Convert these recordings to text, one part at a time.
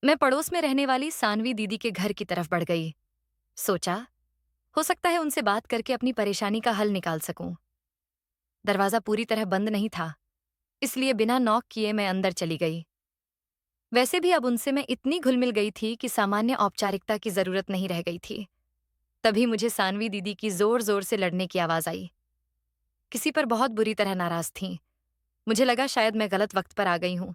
मैं पड़ोस में रहने वाली सानवी दीदी के घर की तरफ बढ़ गई। सोचा, हो सकता है उनसे बात करके अपनी परेशानी का हल निकाल सकूं। दरवाजा पूरी तरह बंद नहीं था, इसलिए बिना नॉक किए मैं अंदर चली गई। वैसे भी अब उनसे मैं इतनी घुल मिल गई थी कि सामान्य औपचारिकता की जरूरत नहीं रह गई थी। तभी मुझे सानवी दीदी की जोर जोर से लड़ने की आवाज आई। किसी पर बहुत बुरी तरह नाराज थीं। मुझे लगा शायद मैं गलत वक्त पर आ गई हूं,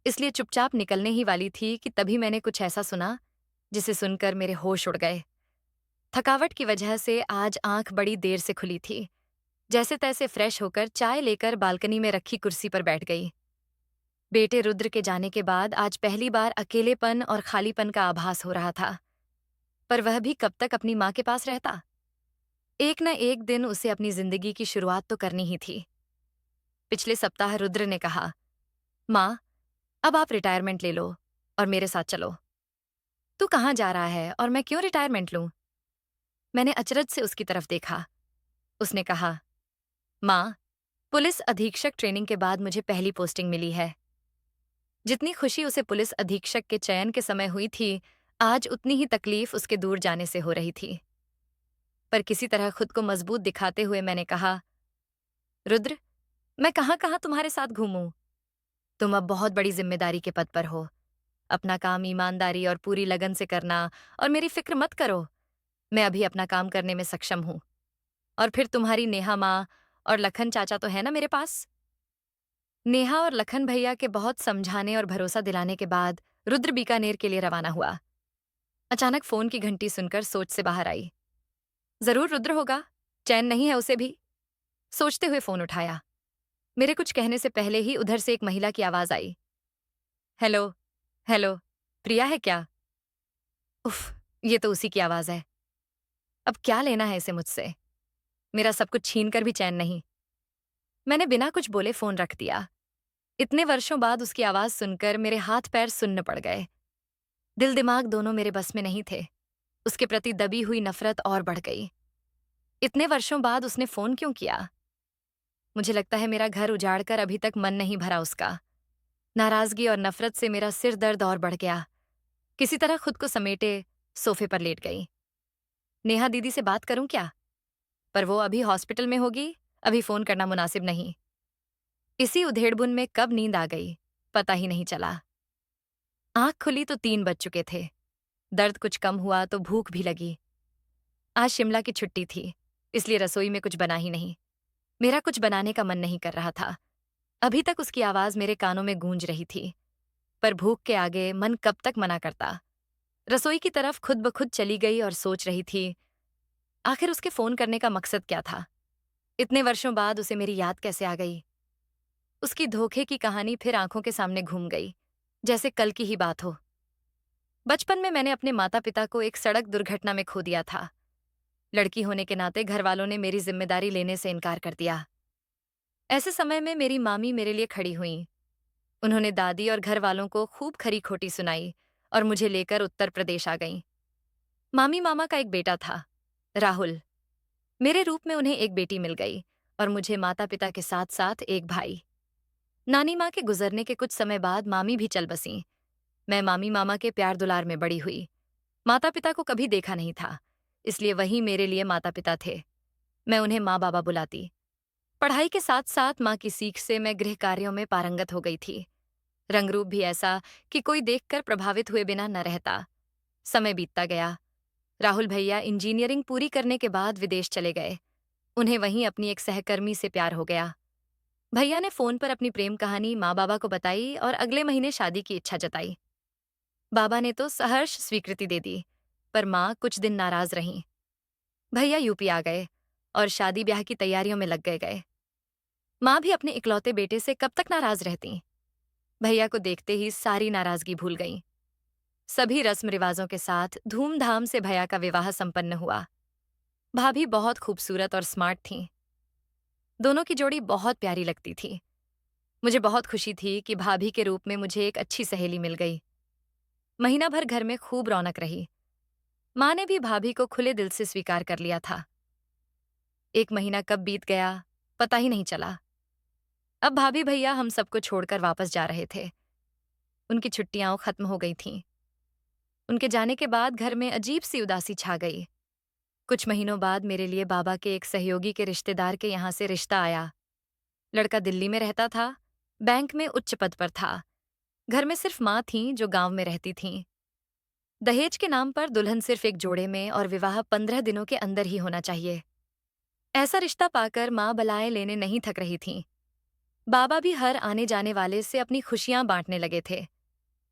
इसलिए चुपचाप निकलने ही वाली थी कि तभी मैंने कुछ ऐसा सुना जिसे सुनकर मेरे होश उड़ गए। थकावट की वजह से आज आंख बड़ी देर से खुली थी। जैसे तैसे फ्रेश होकर चाय लेकर बालकनी में रखी कुर्सी पर बैठ गई। बेटे रुद्र के जाने के बाद आज पहली बार अकेलेपन और खालीपन का आभास हो रहा था। पर वह भी कब तक अपनी माँ के पास रहता? एक न एक दिन उसे अपनी जिंदगी की शुरुआत तो करनी ही थी। पिछले सप्ताह रुद्र ने कहा, माँ, अब आप रिटायरमेंट ले लो और मेरे साथ चलो। तू कहाँ जा रहा है और मैं क्यों रिटायरमेंट लूं? मैंने अचरज से उसकी तरफ देखा। उसने कहा, माँ, पुलिस अधीक्षक ट्रेनिंग के बाद मुझे पहली पोस्टिंग मिली है। जितनी खुशी उसे पुलिस अधीक्षक के चयन के समय हुई थी, आज उतनी ही तकलीफ उसके दूर जाने से हो रही थी। पर किसी तरह खुद को मजबूत दिखाते हुए मैंने कहा, रुद्र, मैं कहाँ कहाँ तुम्हारे साथ घूमूं? तुम अब बहुत बड़ी जिम्मेदारी के पद पर हो। अपना काम ईमानदारी और पूरी लगन से करना और मेरी फिक्र मत करो। मैं अभी अपना काम करने में सक्षम हूं। और फिर तुम्हारी नेहा माँ और लखन चाचा तो है ना मेरे पास। नेहा और लखन भैया के बहुत समझाने और भरोसा दिलाने के बाद रुद्र बीकानेर के लिए रवाना हुआ। अचानक फोन की घंटी सुनकर सोच से बाहर आई। जरूर रुद्र होगा, चैन नहीं है उसे भी। सोचते हुए फोन उठाया। मेरे कुछ कहने से पहले ही उधर से एक महिला की आवाज आई। हेलो। हेलो, प्रिया है क्या? उफ, ये तो उसी की आवाज है। अब क्या लेना है इसे मुझसे? मेरा सब कुछ छीन कर भी चैन नहीं। मैंने बिना कुछ बोले फोन रख दिया। इतने वर्षों बाद उसकी आवाज सुनकर मेरे हाथ पैर सुन्न पड़ गए। दिल दिमाग दोनों मेरे बस में नहीं थे। उसके प्रति दबी हुई नफरत और बढ़ गई। इतने वर्षों बाद उसने फोन क्यों किया? मुझे लगता है मेरा घर उजाड़ कर अभी तक मन नहीं भरा उसका। नाराजगी और नफरत से मेरा सिर दर्द और बढ़ गया। किसी तरह खुद को समेटे सोफे पर लेट गई। नेहा दीदी से बात करूं क्या? पर वो अभी हॉस्पिटल में होगी, अभी फोन करना मुनासिब नहीं। इसी उधेड़बुन में कब नींद आ गई, पता ही नहीं चला। आंख खुली तो 3 बज चुके थे। दर्द कुछ कम हुआ तो भूख भी लगी। आज शिमला की छुट्टी थी, इसलिए रसोई में कुछ बना ही नहीं। मेरा कुछ बनाने का मन नहीं कर रहा था। अभी तक उसकी आवाज मेरे कानों में गूंज रही थी, पर भूख के आगे मन कब तक मना करता। रसोई की तरफ खुद ब खुद चली गई और सोच रही थी, आखिर उसके फोन करने का मकसद क्या था? इतने वर्षों बाद उसे मेरी याद कैसे आ गई? उसकी धोखे की कहानी फिर आंखों के सामने घूम गई, जैसे कल की ही बात हो। बचपन में मैंने अपने माता पिता को एक सड़क दुर्घटना में खो दिया था। लड़की होने के नाते घर वालों ने मेरी जिम्मेदारी लेने से इनकार कर दिया। ऐसे समय में मेरी मामी मेरे लिए खड़ी हुई। उन्होंने दादी और घर वालों को खूब खरी खोटी सुनाई और मुझे लेकर उत्तर प्रदेश आ गईं। मामी मामा का एक बेटा था, राहुल। मेरे रूप में उन्हें एक बेटी मिल गई और मुझे माता पिता के साथ साथ एक भाई। नानी माँ के गुजरने के कुछ समय बाद मामी भी चल बसीं। मैं मामी मामा के प्यार दुलार में बड़ी हुई। माता पिता को कभी देखा नहीं था, इसलिए वही मेरे लिए माता पिता थे। मैं उन्हें माँ बाबा बुलाती। पढ़ाई के साथ साथ माँ की सीख से मैं गृह कार्यों में पारंगत हो गई थी। रंगरूप भी ऐसा कि कोई देखकर प्रभावित हुए बिना न रहता। समय बीतता गया। राहुल भैया इंजीनियरिंग पूरी करने के बाद विदेश चले गए। उन्हें वहीं अपनी एक सहकर्मी से प्यार हो गया। भैया ने फोन पर अपनी प्रेम कहानी माँ बाबा को बताई और अगले महीने शादी की इच्छा जताई। बाबा ने तो सहर्ष स्वीकृति दे दी, पर माँ कुछ दिन नाराज रहीं। भैया यूपी आ गए और शादी ब्याह की तैयारियों में लग गए। माँ भी अपने इकलौते बेटे से कब तक नाराज रहती। भैया को देखते ही सारी नाराजगी भूल गईं। सभी रस्म रिवाजों के साथ धूमधाम से भैया का विवाह संपन्न हुआ। भाभी बहुत खूबसूरत और स्मार्ट थीं। दोनों की जोड़ी बहुत प्यारी लगती थी। मुझे बहुत खुशी थी कि भाभी के रूप में मुझे एक अच्छी सहेली मिल गई। महीना भर घर में खूब रौनक रही। माँ ने भी भाभी को खुले दिल से स्वीकार कर लिया था। एक महीना कब बीत गया, पता ही नहीं चला। अब भाभी भैया हम सबको छोड़कर वापस जा रहे थे। उनकी छुट्टियां खत्म हो गई थीं। उनके जाने के बाद घर में अजीब सी उदासी छा गई। कुछ महीनों बाद मेरे लिए बाबा के एक सहयोगी के रिश्तेदार के यहाँ से रिश्ता आया। लड़का दिल्ली में रहता था, बैंक में उच्च पद पर था। घर में सिर्फ माँ थीं जो गांव में रहती थीं। दहेज के नाम पर दुल्हन सिर्फ एक जोड़े में और विवाह 15 दिनों के अंदर ही होना चाहिए। ऐसा रिश्ता पाकर माँ बलाएं लेने नहीं थक रही थीं। बाबा भी हर आने जाने वाले से अपनी खुशियां बांटने लगे थे।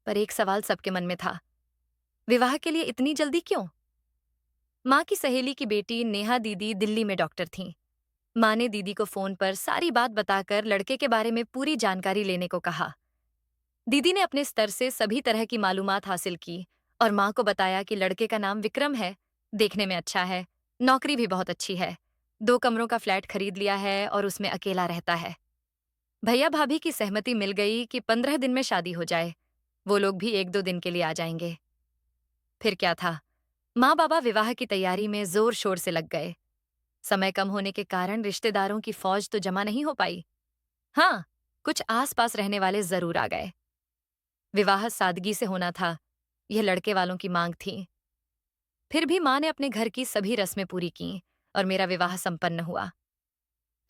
पर एक सवाल सबके मन में था, विवाह के लिए इतनी जल्दी क्यों? माँ की सहेली की बेटी नेहा दीदी दिल्ली में डॉक्टर थीं। माँ ने दीदी को फोन पर सारी बात बताकर लड़के के बारे में पूरी जानकारी लेने को कहा। दीदी ने अपने स्तर से सभी तरह की मालूमात हासिल की और माँ को बताया कि लड़के का नाम विक्रम है, देखने में अच्छा है, नौकरी भी बहुत अच्छी है, 2 कमरों का फ्लैट खरीद लिया है और उसमें अकेला रहता है। भैया भाभी की सहमति मिल गई कि 15 दिन में शादी हो जाए। वो लोग भी 1-2 दिन के लिए आ जाएंगे। फिर क्या था, माँ बाबा विवाह की तैयारी में जोर शोर से लग गए। समय कम होने के कारण रिश्तेदारों की फौज तो जमा नहीं हो पाई। हाँ, कुछ आस-पास रहने वाले जरूर आ गए। विवाह सादगी से होना था, यह लड़के वालों की मांग थी। फिर भी माँ ने अपने घर की सभी रस्में पूरी की और मेरा विवाह संपन्न हुआ।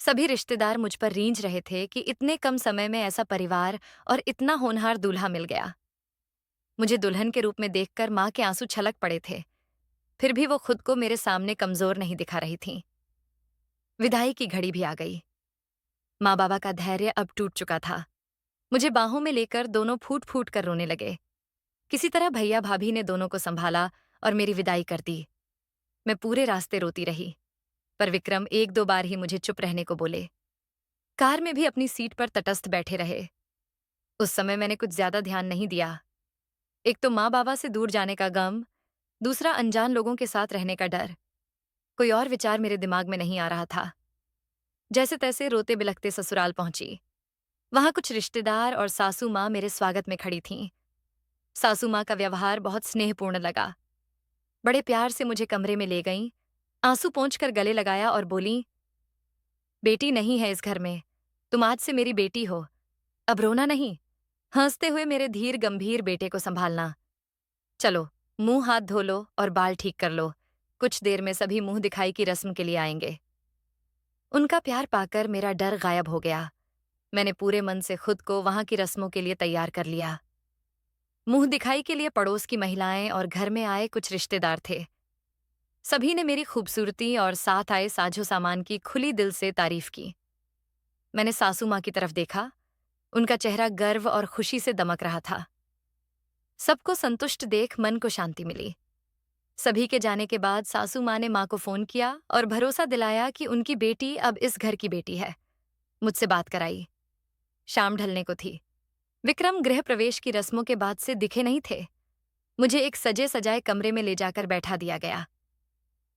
सभी रिश्तेदार मुझ पर रींझ रहे थे कि इतने कम समय में ऐसा परिवार और इतना होनहार दूल्हा मिल गया। मुझे दुल्हन के रूप में देखकर माँ के आंसू छलक पड़े थे। फिर भी वो खुद को मेरे सामने कमजोर नहीं दिखा रही थीं। विदाई की घड़ी भी आ गई। माँ बाबा का धैर्य अब टूट चुका था। मुझे बाहों में लेकर दोनों फूट फूट कर रोने लगे। किसी तरह भैया भाभी ने दोनों को संभाला और मेरी विदाई कर दी। मैं पूरे रास्ते रोती रही, पर विक्रम 1-2 बार ही मुझे चुप रहने को बोले। कार में भी अपनी सीट पर तटस्थ बैठे रहे। उस समय मैंने कुछ ज्यादा ध्यान नहीं दिया। एक तो माँ बाबा से दूर जाने का गम, दूसरा अनजान लोगों के साथ रहने का डर। कोई और विचार मेरे दिमाग में नहीं आ रहा था। जैसे तैसे रोते बिलखते ससुराल पहुंची। वहां कुछ रिश्तेदार और सासू माँ मेरे स्वागत में खड़ी थीं। सासू माँ का व्यवहार बहुत स्नेहपूर्ण लगा। बड़े प्यार से मुझे कमरे में ले गईं, आंसू पोंछकर गले लगाया और बोलीं, बेटी नहीं है इस घर में, तुम आज से मेरी बेटी हो, अब रोना नहीं। हंसते हुए मेरे धीर गंभीर बेटे को संभालना। चलो, मुंह हाथ धो लो और बाल ठीक कर लो, कुछ देर में सभी मुंह दिखाई की रस्म के लिए आएंगे। उनका प्यार पाकर मेरा डर गायब हो गया। मैंने पूरे मन से खुद को वहां की रस्मों के लिए तैयार कर लिया। मुंह दिखाई के लिए पड़ोस की महिलाएं और घर में आए कुछ रिश्तेदार थे। सभी ने मेरी खूबसूरती और साथ आए साजो सामान की खुली दिल से तारीफ की। मैंने सासू माँ की तरफ देखा, उनका चेहरा गर्व और खुशी से दमक रहा था। सबको संतुष्ट देख मन को शांति मिली। सभी के जाने के बाद सासू माँ ने माँ को फोन किया और भरोसा दिलाया कि उनकी बेटी अब इस घर की बेटी है। मुझसे बात कराई। शाम ढलने को थी। विक्रम गृह प्रवेश की रस्मों के बाद से दिखे नहीं थे। मुझे एक सजे सजाए कमरे में ले जाकर बैठा दिया गया।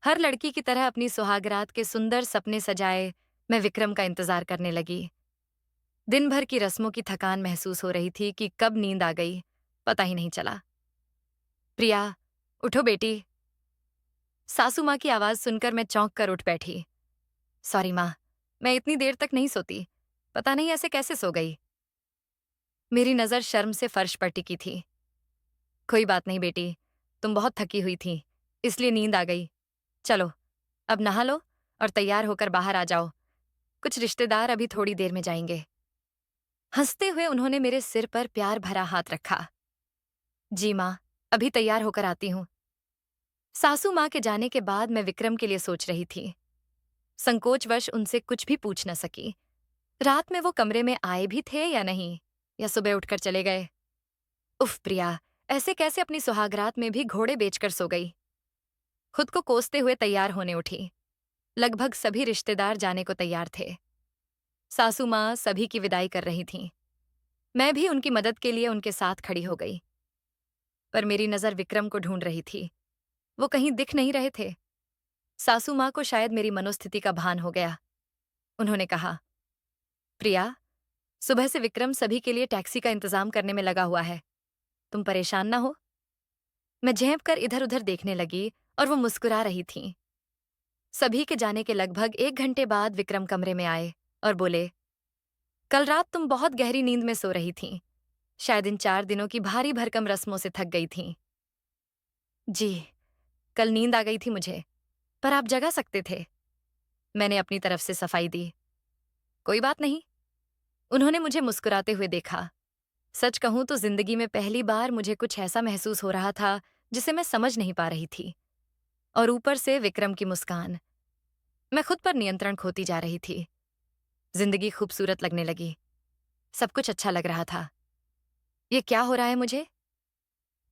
हर लड़की की तरह अपनी सुहागरात के सुंदर सपने सजाए मैं विक्रम का इंतजार करने लगी। दिन भर की रस्मों की थकान महसूस हो रही थी कि कब नींद आ गई, पता ही नहीं चला। प्रिया, उठो बेटी। सासू माँ की आवाज सुनकर मैं चौंक कर उठ बैठी। सॉरी माँ, मैं इतनी देर तक नहीं सोती, पता नहीं ऐसे कैसे सो गई। मेरी नजर शर्म से फर्श पर टिकी थी। कोई बात नहीं बेटी, तुम बहुत थकी हुई थी, इसलिए नींद आ गई। चलो, अब नहा लो और तैयार होकर बाहर आ जाओ, कुछ रिश्तेदार अभी थोड़ी देर में जाएंगे। हंसते हुए उन्होंने मेरे सिर पर प्यार भरा हाथ रखा। जी माँ, अभी तैयार होकर आती हूँ। सासू माँ के जाने के बाद मैं विक्रम के लिए सोच रही थी। संकोचवश उनसे कुछ भी पूछ न सकी। रात में वो कमरे में आए भी थे या नहीं, या सुबह उठकर चले गए। उफ प्रिया, ऐसे कैसे अपनी सुहागरात में भी घोड़े बेचकर सो गई। खुद को कोसते हुए तैयार होने उठी। लगभग सभी रिश्तेदार जाने को तैयार थे। सासू माँ सभी की विदाई कर रही थीं। मैं भी उनकी मदद के लिए उनके साथ खड़ी हो गई। पर मेरी नजर विक्रम को ढूंढ रही थी। वो कहीं दिख नहीं रहे थे। सासू माँ को शायद मेरी मनोस्थिति का भान हो गया। उन्होंने कहा, प्रिया, सुबह से विक्रम सभी के लिए टैक्सी का इंतजाम करने में लगा हुआ है, तुम परेशान ना हो। मैं झेंप कर इधर उधर देखने लगी और वो मुस्कुरा रही थीं। सभी के जाने के लगभग 1 घंटे बाद विक्रम कमरे में आए और बोले, कल रात तुम बहुत गहरी नींद में सो रही थीं। शायद इन 4 दिनों की भारी भरकम रस्मों से थक गई थीं। जी, कल नींद आ गई थी मुझे, पर आप जगा सकते थे। मैंने अपनी तरफ से सफाई दी। कोई बात नहीं। उन्होंने मुझे मुस्कुराते हुए देखा। सच कहूं तो जिंदगी में पहली बार मुझे कुछ ऐसा महसूस हो रहा था जिसे मैं समझ नहीं पा रही थी। और ऊपर से विक्रम की मुस्कान। मैं खुद पर नियंत्रण खोती जा रही थी। जिंदगी खूबसूरत लगने लगी। सब कुछ अच्छा लग रहा था। ये क्या हो रहा है मुझे?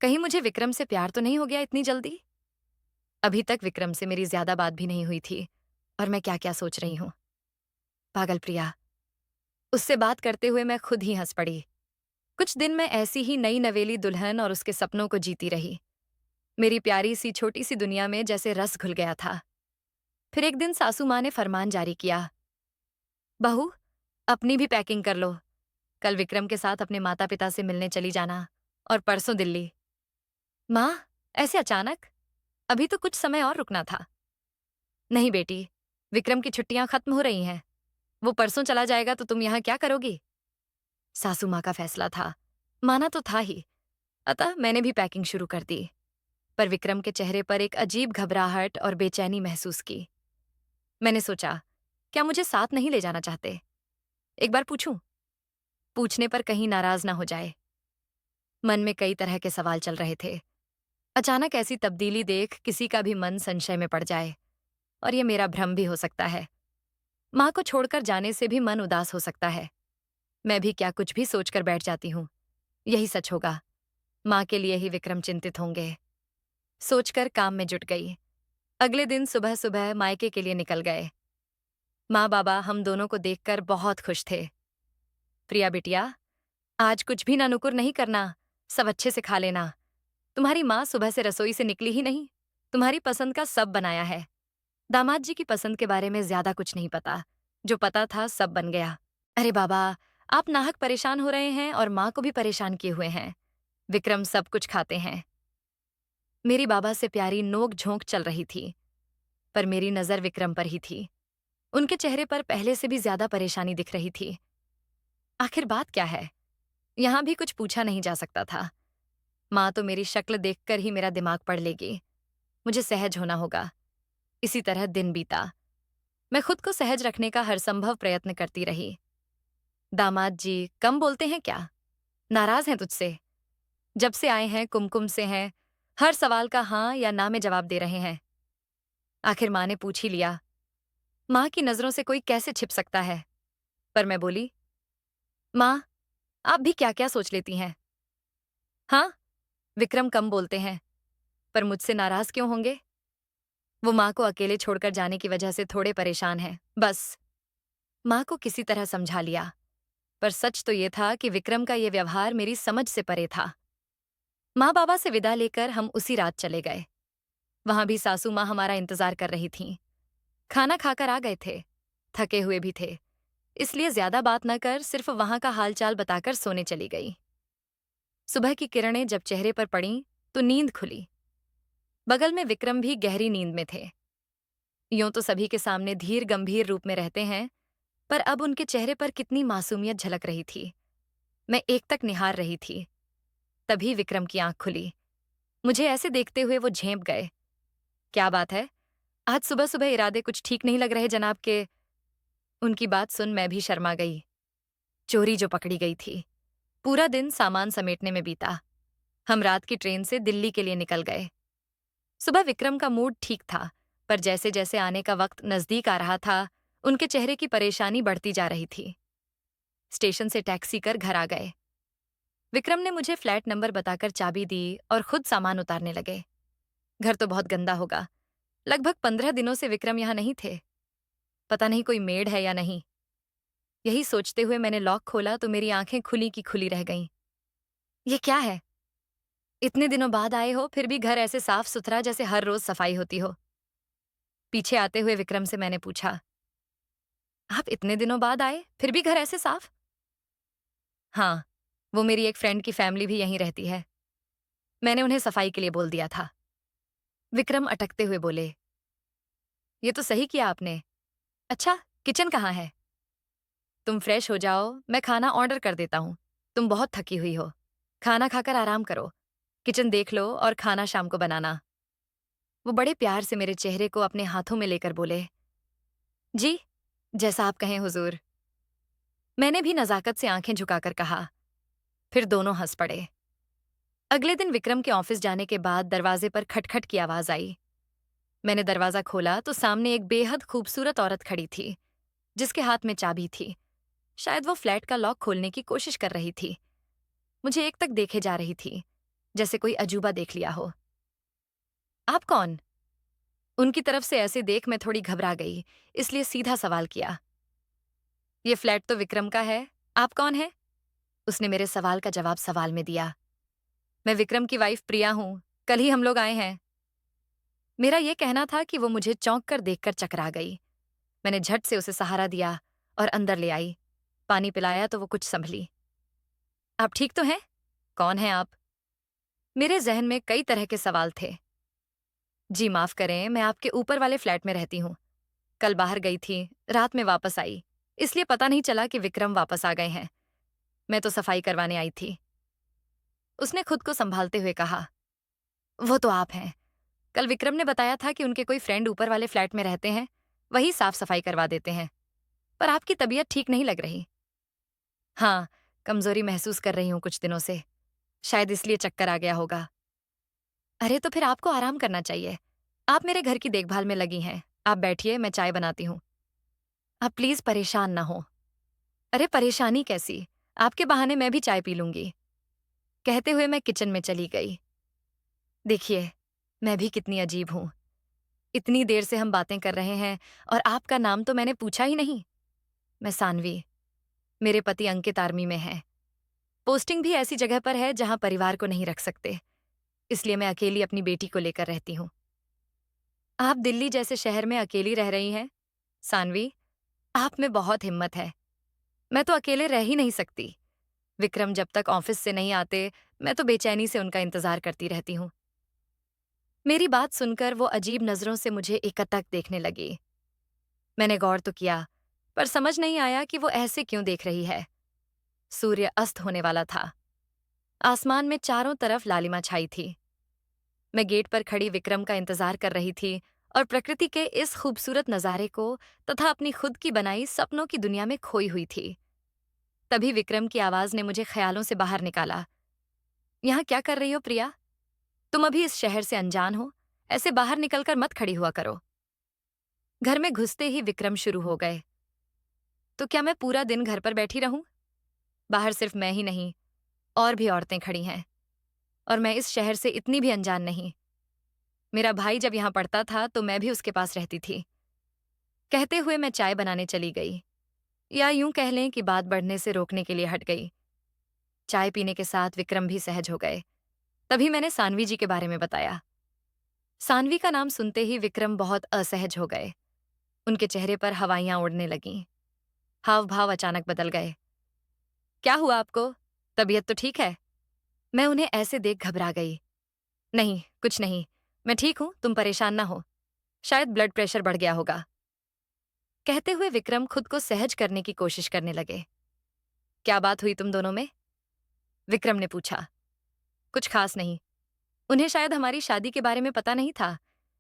कहीं मुझे विक्रम से प्यार तो नहीं हो गया इतनी जल्दी? अभी तक विक्रम से मेरी ज्यादा बात भी नहीं हुई थी और मैं क्या-क्या सोच रही हूं। पागल प्रिया। उससे बात करते हुए मैं खुद ही हंस पड़ी। कुछ दिन मैं ऐसी ही नई नवेली दुल्हन और उसके सपनों को जीती रही। मेरी प्यारी सी छोटी सी दुनिया में जैसे रस घुल गया था। फिर एक दिन सासू माँ ने फरमान जारी किया, बहू, अपनी भी पैकिंग कर लो। कल विक्रम के साथ अपने माता पिता से मिलने चली जाना और परसों दिल्ली। माँ, ऐसे अचानक? अभी तो कुछ समय और रुकना था। नहीं बेटी, विक्रम की छुट्टियां खत्म हो रही हैं। वो परसों चला जाएगा तो तुम यहाँ क्या करोगी? सासू माँ का फैसला था। माना तो था ही। अतः मैंने भी पैकिंग शुरू कर दी। पर विक्रम के चेहरे पर एक अजीब घबराहट और बेचैनी महसूस की। मैंने सोचा, क्या मुझे साथ नहीं ले जाना चाहते? एक बार पूछूं? पूछने पर कहीं नाराज ना हो जाए। मन में कई तरह के सवाल चल रहे थे। अचानक ऐसी तब्दीली देख किसी का भी मन संशय में पड़ जाए। और ये मेरा भ्रम भी हो सकता है। माँ को छोड़कर जाने से भी मन उदास हो सकता है। मैं भी क्या कुछ भी सोचकर बैठ जाती हूँ। यही सच होगा। माँ के लिए ही विक्रम चिंतित होंगे। सोचकर काम में जुट गई। अगले दिन सुबह सुबह मायके के लिए निकल गए। माँ बाबा हम दोनों को देखकर बहुत खुश थे। प्रिया बिटिया, आज कुछ भी ना नुकुर नहीं करना, सब अच्छे से खा लेना। तुम्हारी माँ सुबह से रसोई से निकली ही नहीं। तुम्हारी पसंद का सब बनाया है। दामाद जी की पसंद के बारे में ज्यादा कुछ नहीं पता। जो पता था सब बन गया। अरे बाबा, आप नाहक परेशान हो रहे हैं और माँ को भी परेशान किए हुए हैं। विक्रम सब कुछ खाते हैं। मेरी बाबा से प्यारी नोक झोंक चल रही थी, पर मेरी नजर विक्रम पर ही थी। उनके चेहरे पर पहले से भी ज्यादा परेशानी दिख रही थी। आखिर बात क्या है? यहां भी कुछ पूछा नहीं जा सकता था। माँ तो मेरी शक्ल देखकर ही मेरा दिमाग पढ़ लेगी। मुझे सहज होना होगा। इसी तरह दिन बीता। मैं खुद को सहज रखने का हर संभव प्रयत्न करती रही। दामाद जी कम बोलते हैं क्या? नाराज हैं तुझसे? जब से आए हैं कुमकुम से हैं। हर सवाल का हाँ या ना में जवाब दे रहे हैं। आखिर माँ ने पूछ ही लिया। माँ की नजरों से कोई कैसे छिप सकता है? पर मैं बोली, माँ, आप भी क्या क्या सोच लेती हैं? हाँ, विक्रम कम बोलते हैं, पर मुझसे नाराज क्यों होंगे? वो माँ को अकेले छोड़कर जाने की वजह से थोड़े परेशान हैं, बस। माँ को किसी तरह समझा लिया, पर सच तो ये था कि विक्रम का ये व्यवहार मेरी समझ से परे था। माँ बाबा से विदा लेकर हम उसी रात चले गए। वहां भी सासू माँ हमारा इंतजार कर रही थीं। खाना खाकर आ गए थे। थके हुए भी थे। इसलिए ज्यादा बात न कर सिर्फ वहां का हालचाल बताकर सोने चली गई। सुबह की किरणें जब चेहरे पर पड़ीं तो नींद खुली। बगल में विक्रम भी गहरी नींद में थे। यूं तो सभी के सामने धीर गंभीर रूप में रहते हैं, पर अब उनके चेहरे पर कितनी मासूमियत झलक रही थी। मैं एकटक निहार रही थी। तभी विक्रम की आंख खुली। मुझे ऐसे देखते हुए वो झेंप गए। क्या बात है? आज सुबह सुबह इरादे कुछ ठीक नहीं लग रहे जनाब के। उनकी बात सुन मैं भी शर्मा गई। चोरी जो पकड़ी गई थी। पूरा दिन सामान समेटने में बीता। हम रात की ट्रेन से दिल्ली के लिए निकल गए। सुबह विक्रम का मूड ठीक था, पर जैसे जैसे आने का वक्त नजदीक आ रहा था, उनके चेहरे की परेशानी बढ़ती जा रही थी। स्टेशन से टैक्सी कर घर आ गए। विक्रम ने मुझे फ्लैट नंबर बताकर चाबी दी और खुद सामान उतारने लगे। घर तो बहुत गंदा होगा। लगभग 15 दिनों से विक्रम यहाँ नहीं थे। पता नहीं कोई मेड है या नहीं। यही सोचते हुए मैंने लॉक खोला तो मेरी आंखें खुली की खुली रह गईं। ये क्या है? इतने दिनों बाद आए हो फिर भी घर ऐसे साफ सुथरा जैसे हर रोज सफाई होती हो। पीछे आते हुए विक्रम से मैंने पूछा, आप इतने दिनों बाद आए फिर भी घर ऐसे साफ? हाँ, वो मेरी एक फ्रेंड की फैमिली भी यहीं रहती है। मैंने उन्हें सफाई के लिए बोल दिया था। विक्रम अटकते हुए बोले, ये तो सही किया आपने। अच्छा, किचन कहाँ है? तुम फ्रेश हो जाओ, मैं खाना ऑर्डर कर देता हूँ। तुम बहुत थकी हुई हो। खाना खाकर आराम करो। किचन देख लो और खाना शाम को बनाना। वो बड़े प्यार से मेरे चेहरे को अपने हाथों में लेकर बोले, जी, जैसा आप कहें हुजूर। मैंने भी नज़ाकत से आंखें झुकाकर कहा। फिर दोनों हंस पड़े। अगले दिन विक्रम के ऑफिस जाने के बाद दरवाजे पर खटखट की आवाज आई। मैंने दरवाजा खोला तो सामने एक बेहद खूबसूरत औरत खड़ी थी, जिसके हाथ में चाबी थी। शायद वो फ्लैट का लॉक खोलने की कोशिश कर रही थी। मुझे एक तक देखे जा रही थी, जैसे कोई अजूबा देख लिया हो। आप कौन? उनकी तरफ से ऐसे देख मैं थोड़ी घबरा गई, इसलिए सीधा सवाल किया। ये फ्लैट तो विक्रम का है, आप कौन हैं? उसने मेरे सवाल का जवाब सवाल में दिया। मैं विक्रम की वाइफ प्रिया हूं, कल ही हम लोग आए हैं। मेरा ये कहना था कि वो मुझे चौंक कर देखकर चकरा गई। मैंने झट से उसे सहारा दिया और अंदर ले आई। पानी पिलाया तो वो कुछ संभली। आप ठीक तो हैं? कौन हैं आप? मेरे जहन में कई तरह के सवाल थे। जी माफ करें, मैं आपके ऊपर वाले फ्लैट में रहती हूँ। कल बाहर गई थी, रात में वापस आई, इसलिए पता नहीं चला कि विक्रम वापस आ गए हैं। मैं तो सफाई करवाने आई थी। उसने खुद को संभालते हुए कहा। वो तो आप हैं। कल विक्रम ने बताया था कि उनके कोई फ्रेंड ऊपर वाले फ्लैट में रहते हैं, वही साफ सफाई करवा देते हैं। पर आपकी तबीयत ठीक नहीं लग रही। हाँ, कमजोरी महसूस कर रही हूँ कुछ दिनों से। शायद इसलिए चक्कर आ गया होगा। अरे तो फिर आपको आराम करना चाहिए। आप मेरे घर की देखभाल में लगी हैं। आप बैठिए, मैं चाय बनाती हूँ। आप प्लीज परेशान ना हो। अरे परेशानी कैसी? आपके बहाने मैं भी चाय पी लूंगी। कहते हुए मैं किचन में चली गई। देखिए, मैं भी कितनी अजीब हूँ। इतनी देर से हम बातें कर रहे हैं और आपका नाम तो मैंने पूछा ही नहीं। मैं सानवी। मेरे पति अंकित आर्मी में हैं। पोस्टिंग भी ऐसी जगह पर है जहां परिवार को नहीं रख सकते, इसलिए मैं अकेली अपनी बेटी को लेकर रहती हूँ। आप दिल्ली जैसे शहर में अकेली रह रही हैं? सानवी, आप में बहुत हिम्मत है। मैं तो अकेले रह ही नहीं सकती। विक्रम जब तक ऑफिस से नहीं आते, मैं तो बेचैनी से उनका इंतजार करती रहती हूँ। मेरी बात सुनकर वो अजीब नजरों से मुझे एकटक देखने लगी। मैंने गौर तो किया, पर समझ नहीं आया कि वो ऐसे क्यों देख रही है। सूर्य अस्त होने वाला था। आसमान में चारों तरफ लालिमा छाई थी। मैं गेट पर खड़ी विक्रम का इंतजार कर रही थी और प्रकृति के इस खूबसूरत नजारे को तथा अपनी खुद की बनाई सपनों की दुनिया में खोई हुई थी। तभी विक्रम की आवाज ने मुझे ख्यालों से बाहर निकाला। यहाँ क्या कर रही हो प्रिया? तुम अभी इस शहर से अनजान हो, ऐसे बाहर निकलकर मत खड़ी हुआ करो। घर में घुसते ही विक्रम शुरू हो गए। तो क्या मैं पूरा दिन घर पर बैठी रहूं? बाहर सिर्फ मैं ही नहीं, और भी औरतें खड़ी हैं, और मैं इस शहर से इतनी भी अनजान नहीं। मेरा भाई जब यहाँ पढ़ता था तो मैं भी उसके पास रहती थी। कहते हुए मैं चाय बनाने चली गई, या यूं कह लें कि बात बढ़ने से रोकने के लिए हट गई। चाय पीने के साथ विक्रम भी सहज हो गए। तभी मैंने सानवी जी के बारे में बताया। सानवी का नाम सुनते ही विक्रम बहुत असहज हो गए। उनके चेहरे पर हवाइयां उड़ने लगीं। हाव भाव अचानक बदल गए। क्या हुआ आपको? तबीयत तो ठीक है? मैं उन्हें ऐसे देख घबरा गई। नहीं, कुछ नहीं। मैं ठीक हूं, तुम परेशान ना हो। शायद ब्लड प्रेशर बढ़ गया होगा। कहते हुए विक्रम खुद को सहज करने की कोशिश करने लगे। क्या बात हुई तुम दोनों में? विक्रम ने पूछा। कुछ खास नहीं। उन्हें शायद हमारी शादी के बारे में पता नहीं था,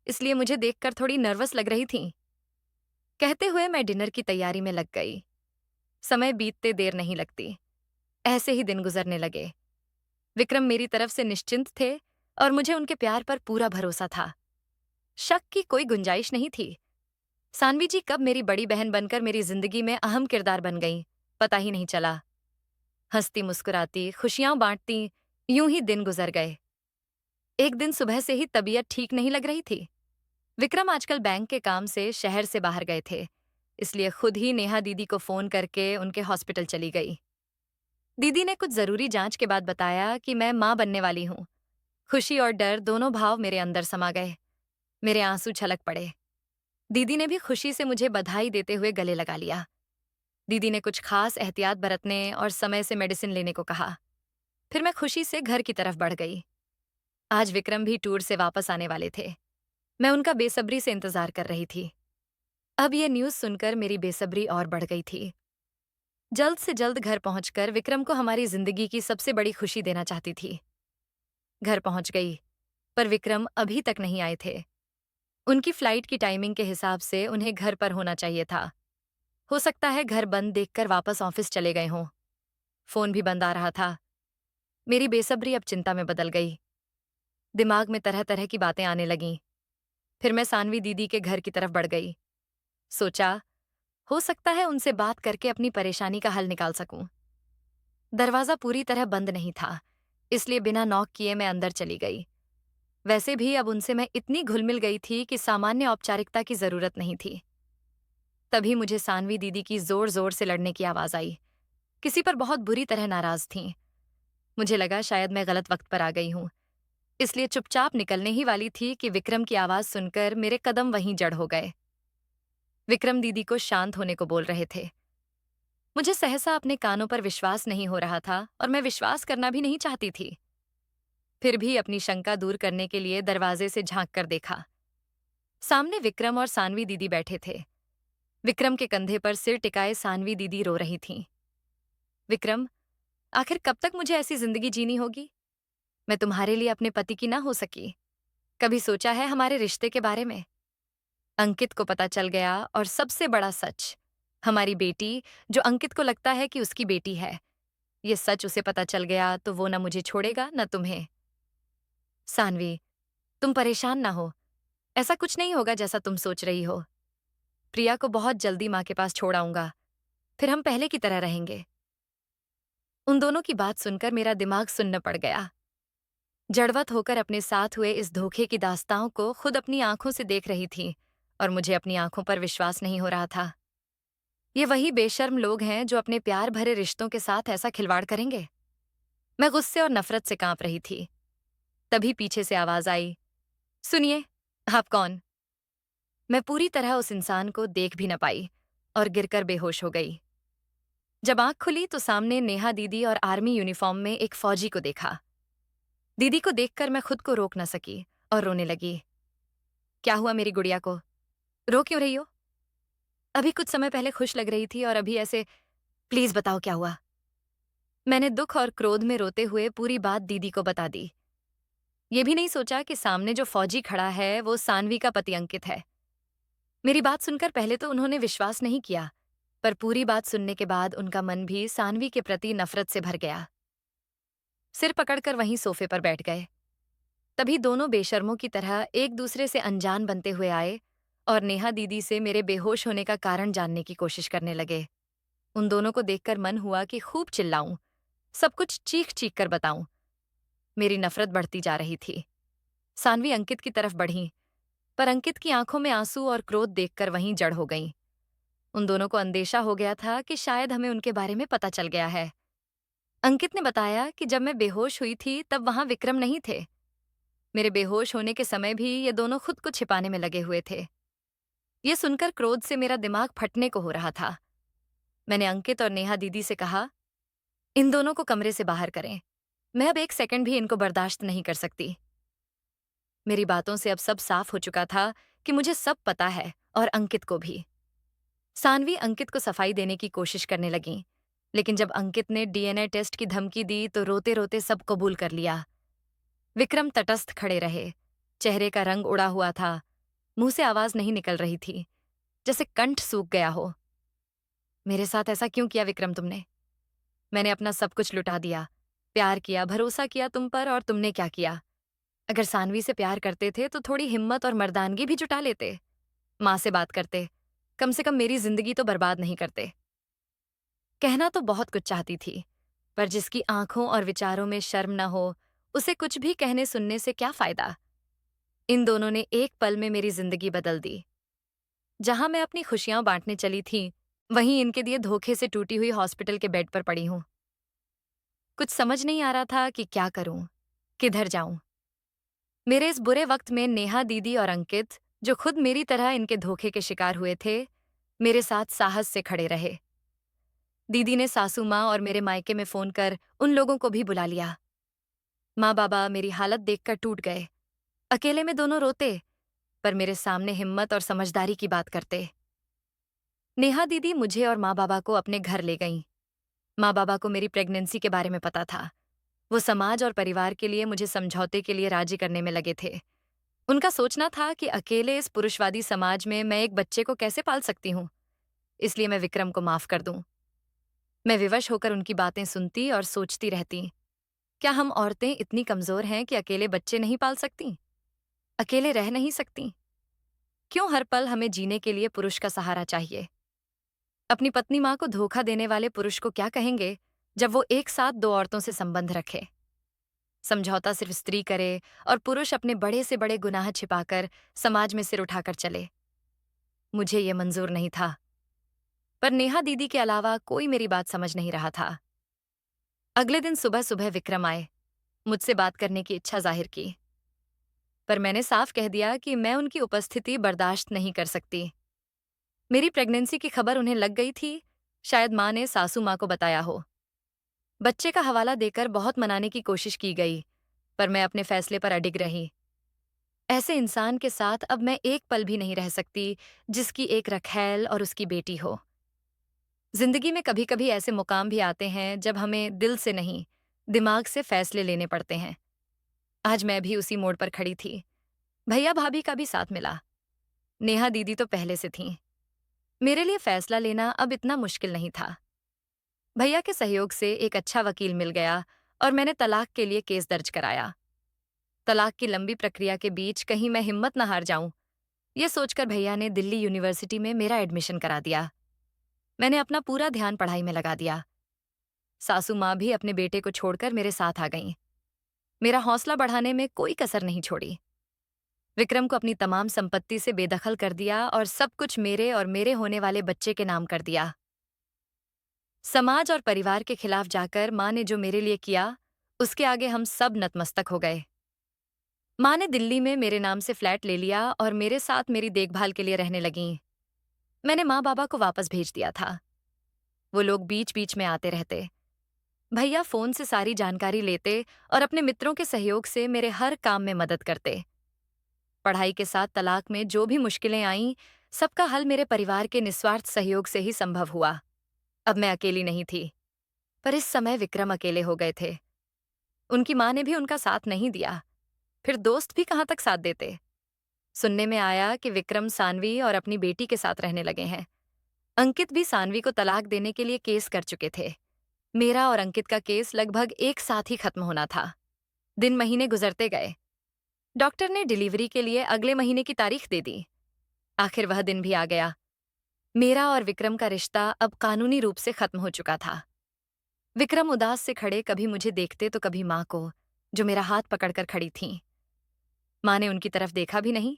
इसलिए मुझे देखकर थोड़ी नर्वस लग रही थी। कहते हुए मैं डिनर की तैयारी में लग गई। समय बीतते देर नहीं लगती। ऐसे ही दिन गुजरने लगे। विक्रम मेरी तरफ से निश्चिंत थे और मुझे उनके प्यार पर पूरा भरोसा था। शक की कोई गुंजाइश नहीं थी। सानवी जी कब मेरी बड़ी बहन बनकर मेरी जिंदगी में अहम किरदार बन गईं, पता ही नहीं चला। हंसती मुस्कुराती, खुशियां बांटती, यूं ही दिन गुजर गए। एक दिन सुबह से ही तबीयत ठीक नहीं लग रही थी। विक्रम आजकल बैंक के काम से शहर से बाहर गए थे, इसलिए खुद ही नेहा दीदी को फोन करके उनके हॉस्पिटल चली गई। दीदी ने कुछ जरूरी जांच के बाद बताया कि मैं मां बनने वाली हूं। खुशी और डर दोनों भाव मेरे अंदर समा गए। मेरे आंसू छलक पड़े। दीदी ने भी खुशी से मुझे बधाई देते हुए गले लगा लिया। दीदी ने कुछ खास एहतियात बरतने और समय से मेडिसिन लेने को कहा। फिर मैं खुशी से घर की तरफ बढ़ गई। आज विक्रम भी टूर से वापस आने वाले थे। मैं उनका बेसब्री से इंतजार कर रही थी। अब यह न्यूज़ सुनकर मेरी बेसब्री और बढ़ गई थी। जल्द से जल्द घर पहुंचकर विक्रम को हमारी जिंदगी की सबसे बड़ी खुशी देना चाहती थी। घर पहुंच गई, पर विक्रम अभी तक नहीं आए थे। उनकी फ्लाइट की टाइमिंग के हिसाब से उन्हें घर पर होना चाहिए था। हो सकता है घर बंद देखकर वापस ऑफिस चले गए हों। फोन भी बंद आ रहा था। मेरी बेसब्री अब चिंता में बदल गई। दिमाग में तरह तरह की बातें आने लगीं। फिर मैं सानवी दीदी के घर की तरफ बढ़ गई। सोचा, हो सकता है उनसे बात करके अपनी परेशानी का हल निकाल सकूं। दरवाजा पूरी तरह बंद नहीं था, इसलिए बिना नॉक किए मैं अंदर चली गई। वैसे भी अब उनसे मैं इतनी घुल-मिल गई थी कि सामान्य औपचारिकता की जरूरत नहीं थी। तभी मुझे सानवी दीदी की जोर-जोर से लड़ने की आवाज आई। किसी पर बहुत बुरी तरह नाराज थीं। मुझे लगा शायद मैं गलत वक्त पर आ गई हूं, इसलिए चुपचाप निकलने ही वाली थी कि विक्रम की आवाज सुनकर मेरे कदम वहीं जड़ हो गए। विक्रम दीदी को शांत होने को बोल रहे थे। मुझे सहसा अपने कानों पर विश्वास नहीं हो रहा था और मैं विश्वास करना भी नहीं चाहती थी। फिर भी अपनी शंका दूर करने के लिए दरवाजे से झांक कर देखा। सामने विक्रम और सानवी दीदी बैठे थे। विक्रम के कंधे पर सिर टिकाए सानवी दीदी रो रही थीं। विक्रम, आखिर कब तक मुझे ऐसी जिंदगी जीनी होगी? मैं तुम्हारे लिए अपने पति की ना हो सकी। कभी सोचा है हमारे रिश्ते के बारे में? अंकित को पता चल गया और सबसे बड़ा सच, हमारी बेटी, जो अंकित को लगता है कि उसकी बेटी है, ये सच उसे पता चल गया तो वो ना मुझे छोड़ेगा ना तुम्हें। सानवी, तुम परेशान ना हो। ऐसा कुछ नहीं होगा जैसा तुम सोच रही हो। प्रिया को बहुत जल्दी माँ के पास छोड़ आऊंगा, फिर हम पहले की तरह रहेंगे। उन दोनों की बात सुनकर मेरा दिमाग सुन्न पड़ गया। जड़वत होकर अपने साथ हुए इस धोखे की दास्तां को खुद अपनी आंखों से देख रही थी और मुझे अपनी आंखों पर विश्वास नहीं हो रहा था। ये वही बेशर्म लोग हैं जो अपने प्यार भरे रिश्तों के साथ ऐसा खिलवाड़ करेंगे। मैं गुस्से और नफरत से कांप रही थी। तभी पीछे से आवाज आई, सुनिए, आप कौन? मैं पूरी तरह उस इंसान को देख भी न पाई और गिरकर बेहोश हो गई। जब आंख खुली तो सामने नेहा दीदी और आर्मी यूनिफॉर्म में एक फौजी को देखा। दीदी को देखकर मैं खुद को रोक न सकी और रोने लगी। क्या हुआ मेरी गुड़िया को? रो क्यों रही हो? अभी कुछ समय पहले खुश लग रही थी और अभी ऐसे। प्लीज बताओ क्या हुआ। मैंने दुख और क्रोध में रोते हुए पूरी बात दीदी को बता दी। ये भी नहीं सोचा कि सामने जो फौजी खड़ा है वो सानवी का पति अंकित है। मेरी बात सुनकर पहले तो उन्होंने विश्वास नहीं किया, पर पूरी बात सुनने के बाद उनका मन भी सानवी के प्रति नफरत से भर गया। सिर पकड़कर वहीं सोफे पर बैठ गए। तभी दोनों बेशर्मों की तरह एक दूसरे से अनजान बनते हुए आए और नेहा दीदी से मेरे बेहोश होने का कारण जानने की कोशिश करने लगे। उन दोनों को देखकर मन हुआ कि खूब चिल्लाऊं, सब कुछ चीख चीख कर बताऊं। मेरी नफरत बढ़ती जा रही थी। सानवी अंकित की तरफ बढ़ी, पर अंकित की आंखों में आंसू और क्रोध देखकर वहीं जड़ हो गईं। उन दोनों को अंदेशा हो गया था कि शायद हमें उनके बारे में पता चल गया है। अंकित ने बताया कि जब मैं बेहोश हुई थी तब वहां विक्रम नहीं थे। मेरे बेहोश होने के समय भी ये दोनों खुद को छिपाने में लगे हुए थे। ये सुनकर क्रोध से मेरा दिमाग फटने को हो रहा था। मैंने अंकित और नेहा दीदी से कहा, इन दोनों को कमरे से बाहर करें। मैं अब एक सेकंड भी इनको बर्दाश्त नहीं कर सकती। मेरी बातों से अब सब साफ हो चुका था कि मुझे सब पता है और अंकित को भी। सानवी अंकित को सफाई देने की कोशिश करने लगी, लेकिन जब अंकित ने डीएनए टेस्ट की धमकी दी तो रोते रोते सब कबूल कर लिया। विक्रम तटस्थ खड़े रहे। चेहरे का रंग उड़ा हुआ था, मुंह से आवाज नहीं निकल रही थी, जैसे कंठ सूख गया हो। मेरे साथ ऐसा क्यों किया विक्रम तुमने? मैंने अपना सब कुछ लुटा दिया, प्यार किया, भरोसा किया तुम पर, और तुमने क्या किया? अगर सानवी से प्यार करते थे तो थोड़ी हिम्मत और मर्दानगी भी जुटा लेते। माँ से बात करते, कम से कम मेरी जिंदगी तो बर्बाद नहीं करते। कहना तो बहुत कुछ चाहती थी, पर जिसकी आंखों और विचारों में शर्म न हो, उसे कुछ भी कहने सुनने से क्या फायदा। इन दोनों ने एक पल में मेरी जिंदगी बदल दी। जहां मैं अपनी खुशियां बांटने चली थी, वहीं इनके दिए धोखे से टूटी हुई हॉस्पिटल के बेड पर पड़ी हूं। कुछ समझ नहीं आ रहा था कि क्या करूं, किधर जाऊं। मेरे इस बुरे वक्त में नेहा दीदी और अंकित, जो खुद मेरी तरह इनके धोखे के शिकार हुए थे, मेरे साथ साहस से खड़े रहे। दीदी ने सासू माँ और मेरे मायके में फोन कर उन लोगों को भी बुला लिया। माँ बाबा मेरी हालत देखकर टूट गए। अकेले में दोनों रोते, पर मेरे सामने हिम्मत और समझदारी की बात करते। नेहा दीदी मुझे और माँ बाबा को अपने घर ले गईं। माँ बाबा को मेरी प्रेगनेंसी के बारे में पता था। वो समाज और परिवार के लिए मुझे समझौते के लिए राजी करने में लगे थे। उनका सोचना था कि अकेले इस पुरुषवादी समाज में मैं एक बच्चे को कैसे पाल सकती हूँ, इसलिए मैं विक्रम को माफ कर दूं। मैं विवश होकर उनकी बातें सुनती और सोचती रहती, क्या हम औरतें इतनी कमजोर हैं कि अकेले बच्चे नहीं पाल सकती, अकेले रह नहीं सकती? क्यों हर पल हमें जीने के लिए पुरुष का सहारा चाहिए? अपनी पत्नी माँ को धोखा देने वाले पुरुष को क्या कहेंगे जब वो एक साथ दो औरतों से संबंध रखे? समझौता सिर्फ स्त्री करे और पुरुष अपने बड़े से बड़े गुनाह छिपाकर समाज में सिर उठाकर चले। मुझे ये मंजूर नहीं था। पर नेहा दीदी के अलावा कोई मेरी बात समझ नहीं रहा था। अगले दिन सुबह सुबह विक्रम आए, मुझसे बात करने की इच्छा जाहिर की। पर मैंने साफ कह दिया कि मैं उनकी उपस्थिति बर्दाश्त नहीं कर सकती। मेरी प्रेगनेंसी की खबर उन्हें लग गई थी, शायद माँ ने सासू माँ को बताया हो। बच्चे का हवाला देकर बहुत मनाने की कोशिश की गई, पर मैं अपने फैसले पर अडिग रही। ऐसे इंसान के साथ अब मैं एक पल भी नहीं रह सकती जिसकी एक रखैल और उसकी बेटी हो। जिंदगी में कभी कभी ऐसे मुकाम भी आते हैं जब हमें दिल से नहीं, दिमाग से फैसले लेने पड़ते हैं। आज मैं भी उसी मोड़ पर खड़ी थी। भैया भाभी का भी साथ मिला। नेहा दीदी तो पहले से थीं। मेरे लिए फैसला लेना अब इतना मुश्किल नहीं था। भैया के सहयोग से एक अच्छा वकील मिल गया और मैंने तलाक के लिए केस दर्ज कराया। तलाक की लंबी प्रक्रिया के बीच कहीं मैं हिम्मत न हार जाऊं, ये सोचकर भैया ने दिल्ली यूनिवर्सिटी में मेरा एडमिशन करा दिया। मैंने अपना पूरा ध्यान पढ़ाई में लगा दिया। सासू माँ भी अपने बेटे को छोड़कर मेरे साथ आ गईं। मेरा हौसला बढ़ाने में कोई कसर नहीं छोड़ी। विक्रम को अपनी तमाम संपत्ति से बेदखल कर दिया और सब कुछ मेरे और मेरे होने वाले बच्चे के नाम कर दिया। समाज और परिवार के खिलाफ जाकर माँ ने जो मेरे लिए किया, उसके आगे हम सब नतमस्तक हो गए। माँ ने दिल्ली में मेरे नाम से फ्लैट ले लिया और मेरे साथ मेरी देखभाल के लिए रहने लगीं। मैंने माँ बाबा को वापस भेज दिया था। वो लोग बीच बीच में आते रहते। भैया फोन से सारी जानकारी लेते और अपने मित्रों के सहयोग से मेरे हर काम में मदद करते। पढ़ाई के साथ तलाक में जो भी मुश्किलें आईं, सबका हल मेरे परिवार के निस्वार्थ सहयोग से ही संभव हुआ। अब मैं अकेली नहीं थी, पर इस समय विक्रम अकेले हो गए थे। उनकी माँ ने भी उनका साथ नहीं दिया, फिर दोस्त भी कहाँ तक साथ देते। सुनने में आया कि विक्रम सानवी और अपनी बेटी के साथ रहने लगे हैं। अंकित भी सानवी को तलाक देने के लिए केस कर चुके थे। मेरा और अंकित का केस लगभग एक साथ ही खत्म होना था। दिन महीने गुजरते गए। डॉक्टर ने डिलीवरी के लिए अगले महीने की तारीख दे दी। आखिर वह दिन भी आ गया। मेरा और विक्रम का रिश्ता अब कानूनी रूप से खत्म हो चुका था। विक्रम उदास से खड़े कभी मुझे देखते तो कभी माँ को, जो मेरा हाथ पकड़कर खड़ी थीं। माँ ने उनकी तरफ देखा भी नहीं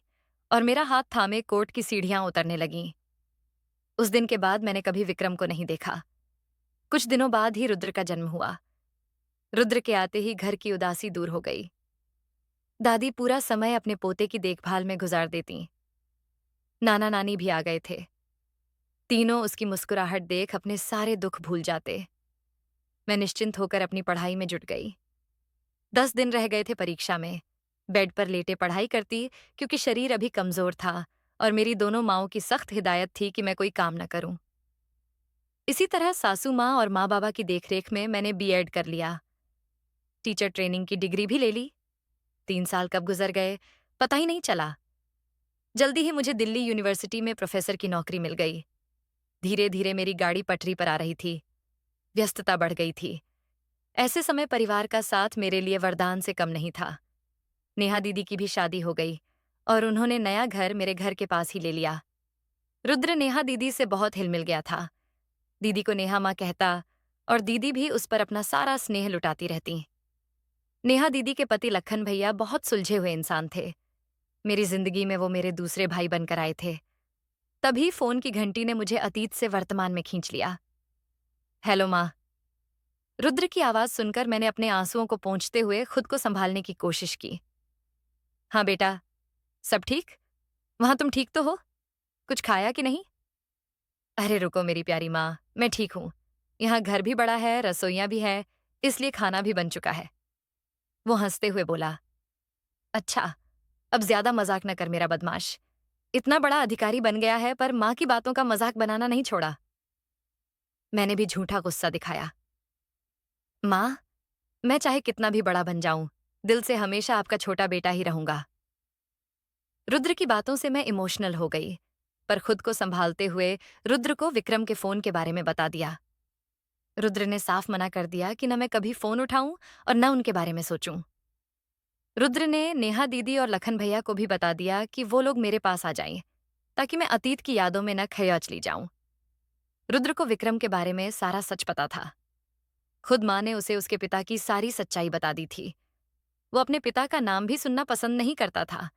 और मेरा हाथ थामे कोर्ट की सीढ़ियां उतरने लगीं। उस दिन के बाद मैंने कभी विक्रम को नहीं देखा। कुछ दिनों बाद ही रुद्र का जन्म हुआ। रुद्र के आते ही घर की उदासी दूर हो गई। दादी पूरा समय अपने पोते की देखभाल में गुजार देती। नाना नानी भी आ गए थे। तीनों उसकी मुस्कुराहट देख अपने सारे दुख भूल जाते। मैं निश्चिंत होकर अपनी पढ़ाई में जुट गई। 10 दिन रह गए थे परीक्षा में। बेड पर लेटे पढ़ाई करती क्योंकि शरीर अभी कमजोर था और मेरी दोनों माँओं की सख्त हिदायत थी कि मैं कोई काम न करूं। इसी तरह सासू माँ और माँ बाबा की देखरेख में मैंने बीएड कर लिया। टीचर ट्रेनिंग की डिग्री भी ले ली। 3 साल कब गुजर गए पता ही नहीं चला। जल्दी ही मुझे दिल्ली यूनिवर्सिटी में प्रोफेसर की नौकरी मिल गई। धीरे धीरे मेरी गाड़ी पटरी पर आ रही थी। व्यस्तता बढ़ गई थी। ऐसे समय परिवार का साथ मेरे लिए वरदान से कम नहीं था। नेहा दीदी की भी शादी हो गई और उन्होंने नया घर मेरे घर के पास ही ले लिया। रुद्र नेहा दीदी से बहुत हिल मिल गया था। दीदी को नेहा माँ कहता और दीदी भी उस पर अपना सारा स्नेह लुटाती रहती। नेहा दीदी के पति लखन भैया बहुत सुलझे हुए इंसान थे। मेरी जिंदगी में वो मेरे दूसरे भाई बनकर आए थे। तभी फोन की घंटी ने मुझे अतीत से वर्तमान में खींच लिया। हेलो माँ। रुद्र की आवाज सुनकर मैंने अपने आंसुओं को पोंछते हुए खुद को संभालने की कोशिश की। हाँ बेटा, सब ठीक? वहां तुम ठीक तो हो? कुछ खाया कि नहीं? अरे रुको मेरी प्यारी माँ, मैं ठीक हूं। यहाँ घर भी बड़ा है, रसोइयां भी है, इसलिए खाना भी बन चुका है। वो हंसते हुए बोला। अच्छा, अब ज्यादा मजाक न कर मेरा बदमाश। इतना बड़ा अधिकारी बन गया है पर माँ की बातों का मजाक बनाना नहीं छोड़ा। मैंने भी झूठा गुस्सा दिखाया। माँ, मैं चाहे कितना भी बड़ा बन जाऊं, दिल से हमेशा आपका छोटा बेटा ही रहूंगा। रुद्र की बातों से मैं इमोशनल हो गई, पर खुद को संभालते हुए रुद्र को विक्रम के फोन के बारे में बता दिया। रुद्र ने साफ मना कर दिया कि न मैं कभी फोन उठाऊं और न उनके बारे में सोचूं। रुद्र ने नेहा दीदी और लखन भैया को भी बता दिया कि वो लोग मेरे पास आ जाएं, ताकि मैं अतीत की यादों में न खयोच ली जाऊं। रुद्र को विक्रम के बारे में सारा सच पता था। खुद माँ ने उसे उसके पिता की सारी सच्चाई बता दी थी। वो अपने पिता का नाम भी सुनना पसंद नहीं करता था,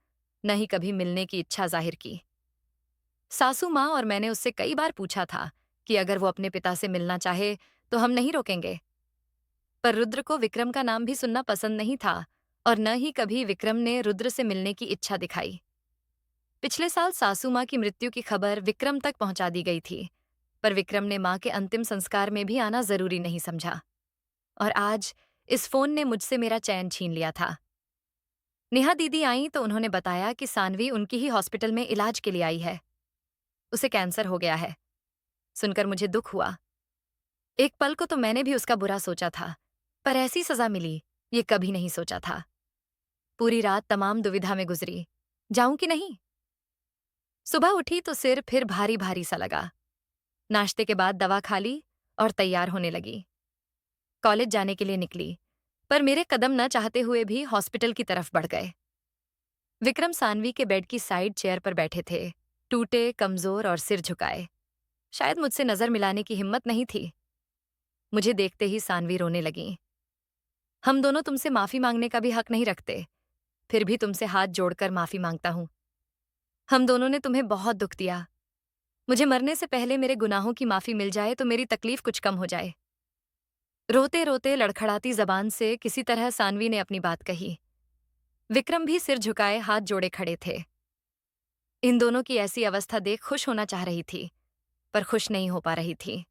न ही कभी मिलने की इच्छा जाहिर की। सासू माँ और मैंने उससे कई बार पूछा था कि अगर वो अपने पिता से मिलना चाहे तो हम नहीं रोकेंगे। पर रुद्र को विक्रम का नाम भी सुनना पसंद नहीं था और न ही कभी विक्रम ने रुद्र से मिलने की इच्छा दिखाई। पिछले साल सासू माँ की मृत्यु की खबर विक्रम तक पहुंचा दी गई थी, पर विक्रम ने माँ के अंतिम संस्कार में भी आना जरूरी नहीं समझा। और आज इस फोन ने मुझसे मेरा चैन छीन लिया था। नेहा दीदी आई तो उन्होंने बताया कि सानवी उनकी ही हॉस्पिटल में इलाज के लिए आई है। उसे कैंसर हो गया है। सुनकर मुझे दुख हुआ। एक पल को तो मैंने भी उसका बुरा सोचा था, पर ऐसी सजा मिली ये कभी नहीं सोचा था। पूरी रात तमाम दुविधा में गुजरी, जाऊं कि नहीं। सुबह उठी तो सिर फिर भारी भारी सा लगा। नाश्ते के बाद दवा खा ली और तैयार होने लगी। कॉलेज जाने के लिए निकली, पर मेरे कदम न चाहते हुए भी हॉस्पिटल की तरफ बढ़ गए। विक्रम सानवी के बेड की साइड चेयर पर बैठे थे, टूटे, कमजोर और सिर झुकाए। शायद मुझसे नजर मिलाने की हिम्मत नहीं थी। मुझे देखते ही सानवी रोने लगी। हम दोनों तुमसे माफी मांगने का भी हक नहीं रखते, फिर भी तुमसे हाथ जोड़कर माफी मांगता हूं। हम दोनों ने तुम्हें बहुत दुख दिया। मुझे मरने से पहले मेरे गुनाहों की माफी मिल जाए तो मेरी तकलीफ कुछ कम हो जाए। रोते रोते लड़खड़ाती जबान से किसी तरह सानवी ने अपनी बात कही। विक्रम भी सिर झुकाए हाथ जोड़े खड़े थे। इन दोनों की ऐसी अवस्था देख खुश होना चाह रही थी, पर खुश नहीं हो पा रही थी।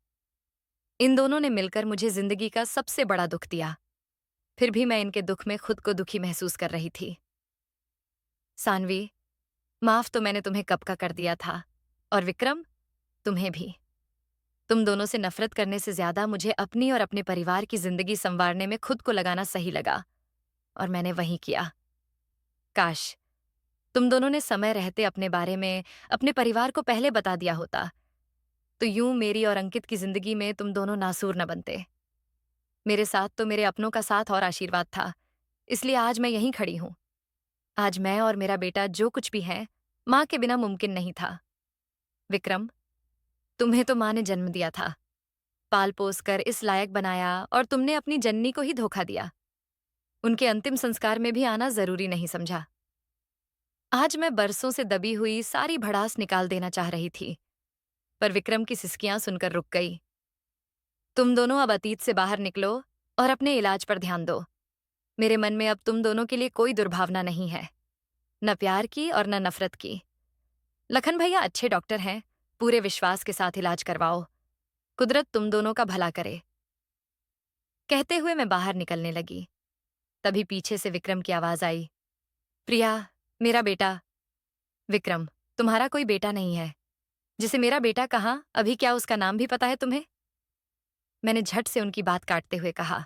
इन दोनों ने मिलकर मुझे जिंदगी का सबसे बड़ा दुख दिया, फिर भी मैं इनके दुख में खुद को दुखी महसूस कर रही थी। सानवी, माफ तो मैंने तुम्हें कब का कर दिया था, और विक्रम, तुम्हें भी। तुम दोनों से नफरत करने से ज्यादा मुझे अपनी और अपने परिवार की जिंदगी संवारने में खुद को लगाना सही लगा, और मैंने वही किया। काश तुम दोनों ने समय रहते अपने बारे में, अपने परिवार को पहले बता दिया होता, तो यूं मेरी और अंकित की जिंदगी में तुम दोनों नासूर न बनते। मेरे साथ तो मेरे अपनों का साथ और आशीर्वाद था, इसलिए आज मैं यहीं खड़ी हूं। आज मैं और मेरा बेटा जो कुछ भी है, माँ के बिना मुमकिन नहीं था। विक्रम, तुम्हें तो माँ ने जन्म दिया था, पाल पोस कर इस लायक बनाया, और तुमने अपनी जननी को ही धोखा दिया। उनके अंतिम संस्कार में भी आना जरूरी नहीं समझा। आज मैं बरसों से दबी हुई सारी भड़ास निकाल देना चाह रही थी, पर विक्रम की सिसकियां सुनकर रुक गई। तुम दोनों अब अतीत से बाहर निकलो और अपने इलाज पर ध्यान दो। मेरे मन में अब तुम दोनों के लिए कोई दुर्भावना नहीं है, न प्यार की और न नफरत की। लखन भैया अच्छे डॉक्टर हैं, पूरे विश्वास के साथ इलाज करवाओ। कुदरत तुम दोनों का भला करे। कहते हुए मैं बाहर निकलने लगी, तभी पीछे से विक्रम की आवाज आई। प्रिया, मेरा बेटा। विक्रम, तुम्हारा कोई बेटा नहीं है। जिसे मेरा बेटा कहा, अभी क्या उसका नाम भी पता है तुम्हें? मैंने झट से उनकी बात काटते हुए कहा,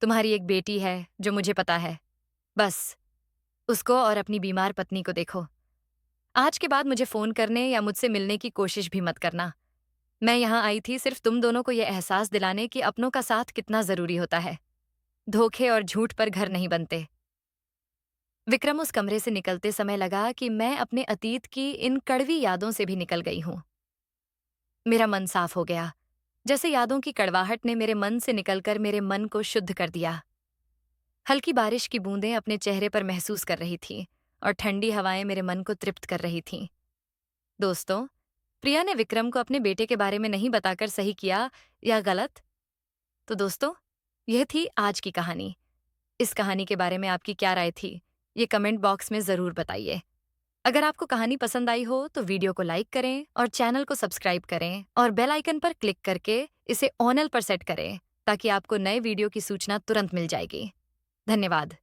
तुम्हारी एक बेटी है जो मुझे पता है, बस उसको और अपनी बीमार पत्नी को देखो। आज के बाद मुझे फोन करने या मुझसे मिलने की कोशिश भी मत करना। मैं यहां आई थी सिर्फ तुम दोनों को यह एहसास दिलाने कि अपनों का साथ कितना जरूरी होता है। धोखे और झूठ पर घर नहीं बनते। विक्रम उस कमरे से निकलते समय लगा कि मैं अपने अतीत की इन कड़वी यादों से भी निकल गई हूं। मेरा मन साफ हो गया, जैसे यादों की कड़वाहट ने मेरे मन से निकलकर मेरे मन को शुद्ध कर दिया। हल्की बारिश की बूंदें अपने चेहरे पर महसूस कर रही थीं और ठंडी हवाएं मेरे मन को तृप्त कर रही थीं। दोस्तों, प्रिया ने विक्रम को अपने बेटे के बारे में नहीं बताकर सही किया या गलत? तो दोस्तों, यह थी आज की कहानी। इस कहानी के बारे में आपकी क्या राय थी, ये कमेंट बॉक्स में जरूर बताइए। अगर आपको कहानी पसंद आई हो तो वीडियो को लाइक करें और चैनल को सब्सक्राइब करें और बेल आइकन पर क्लिक करके इसे ऑल पर सेट करें, ताकि आपको नए वीडियो की सूचना तुरंत मिल जाएगी। धन्यवाद।